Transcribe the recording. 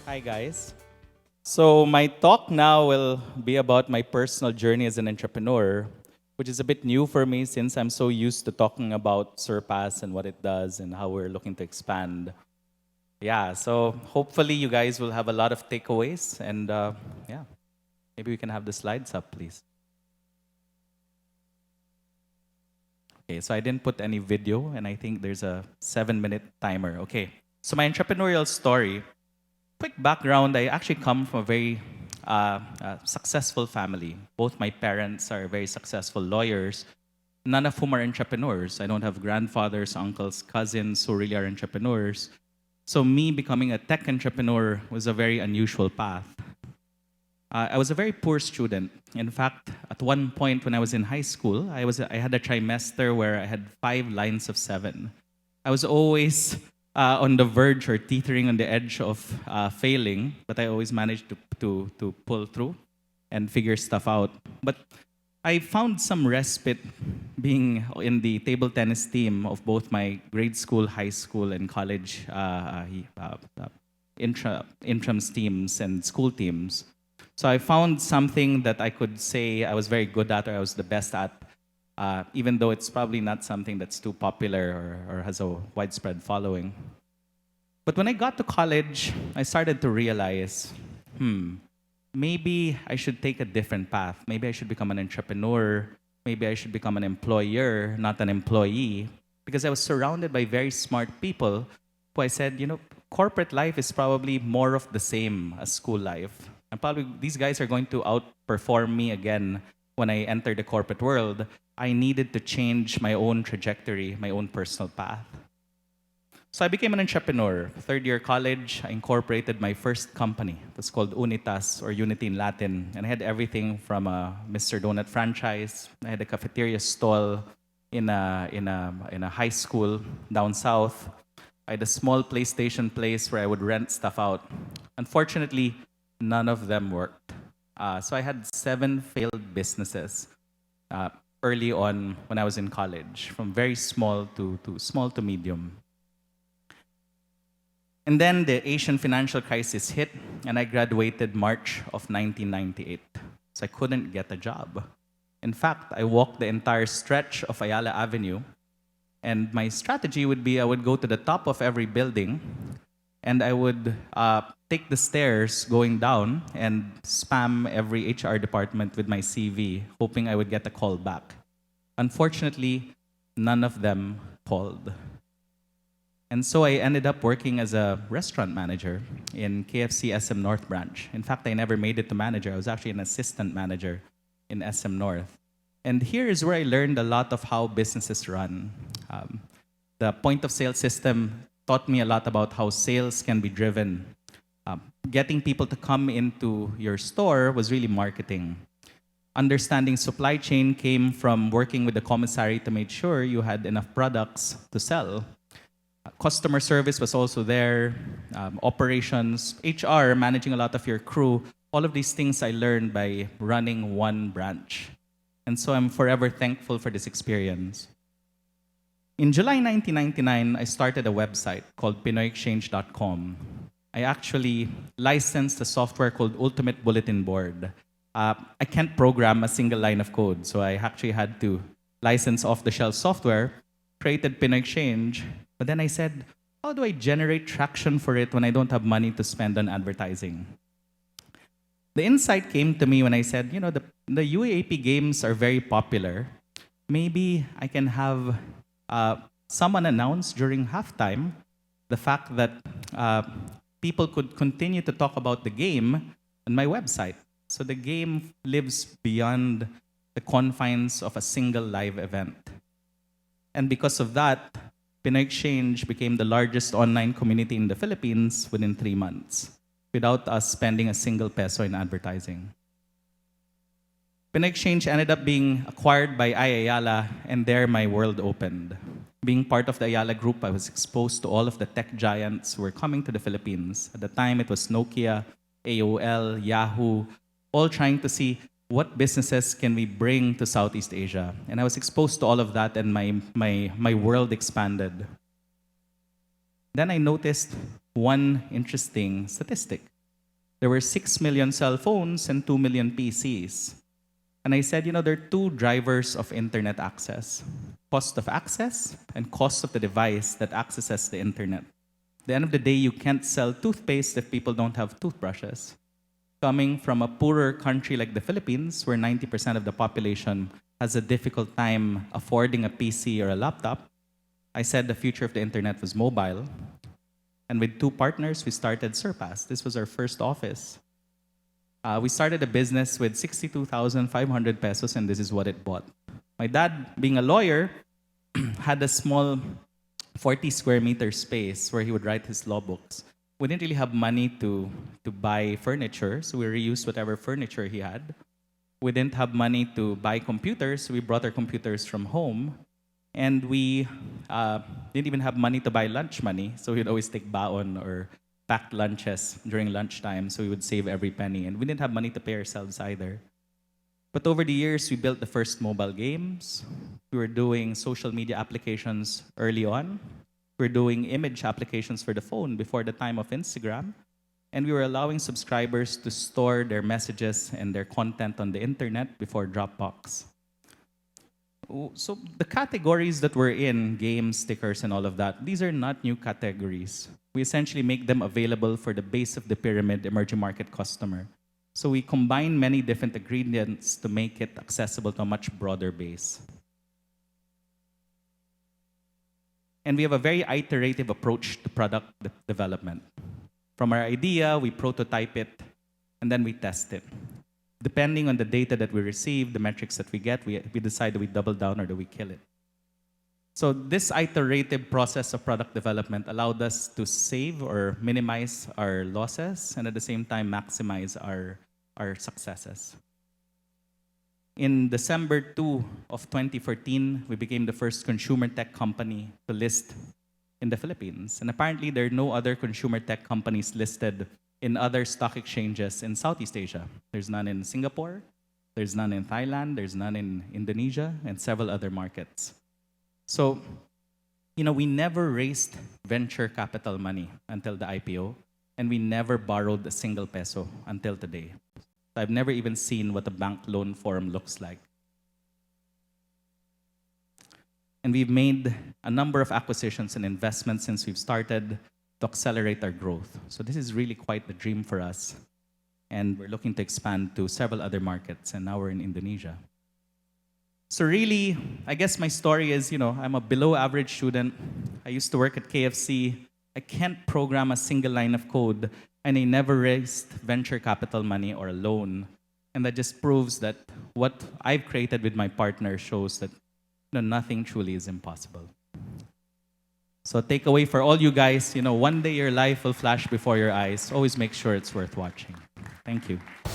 Hi, guys. So, my talk now will be about my personal journey as an entrepreneur, which is a bit new for me since I'm so used to talking about Surpass and what it does and how we're looking to expand. Yeah, so hopefully you guys will have a lot of takeaways and yeah, maybe we can have the slides up, please. Okay, so I didn't put any video and I think there's a 7-minute timer. Okay, so my entrepreneurial story. Quick background, I actually come from a very successful family. Both my parents are very successful lawyers, none of whom are entrepreneurs. I don't have grandfathers, uncles, cousins who really are entrepreneurs. So me becoming a tech entrepreneur was a very unusual path. I was a very poor student. In fact, at one point when I was in high school, I had a trimester where I had 5 lines of 7. I was always on the verge or teetering on the edge of failing, but I always managed to pull through and figure stuff out. But I found some respite being in the table tennis team of both my grade school, high school, and college intrams teams and school teams. So I found something that I could say I was very good at or I was the best at, even though it's probably not something that's too popular or has a widespread following. But when I got to college, I started to realize, maybe I should take a different path. Maybe I should become an entrepreneur. Maybe I should become an employer, not an employee. Because I was surrounded by very smart people who I said, corporate life is probably more of the same as school life. And probably these guys are going to outperform me again when I enter the corporate world. I needed to change my own trajectory, my own personal path. So I became an entrepreneur. Third year college, I incorporated my first company. It was called Unitas, or Unity in Latin. And I had everything from a Mr. Donut franchise. I had a cafeteria stall in a high school down south. I had a small PlayStation place where I would rent stuff out. Unfortunately, none of them worked. So I had 7 failed businesses early on when I was in college, from very small to small to medium. And then the Asian financial crisis hit, and I graduated March of 1998. So I couldn't get a job. In fact, I walked the entire stretch of Ayala Avenue, and my strategy would be I would go to the top of every building, and I would take the stairs going down and spam every HR department with my CV, hoping I would get a call back. Unfortunately, none of them called. And so I ended up working as a restaurant manager in KFC SM North branch. In fact, I never made it to manager. I was actually an assistant manager in SM North. And here is where I learned a lot of how businesses run. The point of sale system taught me a lot about how sales can be driven. Getting people to come into your store was really marketing. Understanding supply chain came from working with the commissary to make sure you had enough products to sell. Customer service was also there, operations, HR, managing a lot of your crew. All of these things I learned by running one branch. And so I'm forever thankful for this experience. In July 1999, I started a website called PinoyExchange.com. I actually licensed a software called Ultimate Bulletin Board. I can't program a single line of code, so I actually had to license off-the-shelf software, created Pinoy Exchange, but then I said, how do I generate traction for it when I don't have money to spend on advertising? The insight came to me when I said, the UAAP games are very popular. Maybe I can have someone announce during halftime the fact that people could continue to talk about the game on my website. So the game lives beyond the confines of a single live event. And because of that, Pinoy Exchange became the largest online community in the Philippines within 3 months, without us spending a single peso in advertising. Pinoy Exchange ended up being acquired by Ayala, and there my world opened. Being part of the Ayala group, I was exposed to all of the tech giants who were coming to the Philippines. At the time, it was Nokia, AOL, Yahoo, all trying to see what businesses can we bring to Southeast Asia? And I was exposed to all of that, and my world expanded. Then I noticed one interesting statistic. there were 6 million cell phones and 2 million PCs. And I said, there are two drivers of internet access: cost of access and cost of the device that accesses the internet. At the end of the day, you can't sell toothpaste if people don't have toothbrushes. Coming from a poorer country like the Philippines, where 90% of the population has a difficult time affording a PC or a laptop, I said the future of the internet was mobile. And with two partners, we started Xurpas. This was our first office. We started a business with 62,500 pesos, and this is what it bought. My dad, being a lawyer, had a small 40 square meter space where he would write his law books. We didn't really have money to buy furniture, so we reused whatever furniture he had. We didn't have money to buy computers, so we brought our computers from home. And we didn't even have money to buy lunch money, so we'd always take baon or packed lunches during lunchtime, so we would save every penny. And we didn't have money to pay ourselves either. But over the years, we built the first mobile games. We were doing social media applications early on. We were doing image applications for the phone before the time of Instagram. And we were allowing subscribers to store their messages and their content on the internet before Dropbox. So the categories that we're in, games, stickers, and all of that, these are not new categories. We essentially make them available for the base of the pyramid emerging market customer. So we combine many different ingredients to make it accessible to a much broader base. And we have a very iterative approach to product development. From our idea, we prototype it, and then we test it. Depending on the data that we receive, the metrics that we get, we decide do we double down or do we kill it. So this iterative process of product development allowed us to save or minimize our losses and at the same time maximize our successes. In December 2 of 2014, we became the first consumer tech company to list in the Philippines. And apparently there are no other consumer tech companies listed in other stock exchanges in Southeast Asia. There's none in Singapore, there's none in Thailand, there's none in Indonesia, and several other markets. So, we never raised venture capital money until the IPO, and we never borrowed a single peso until today. I've never even seen what a bank loan form looks like. And we've made a number of acquisitions and investments since we've started to accelerate our growth. So this is really quite the dream for us. And we're looking to expand to several other markets, and now we're in Indonesia. So really, I guess my story is, I'm a below average student. I used to work at KFC. I can't program a single line of code, and I never raised venture capital money or a loan. And that just proves that what I've created with my partner shows that nothing truly is impossible. So takeaway for all you guys, one day your life will flash before your eyes. Always make sure it's worth watching. Thank you.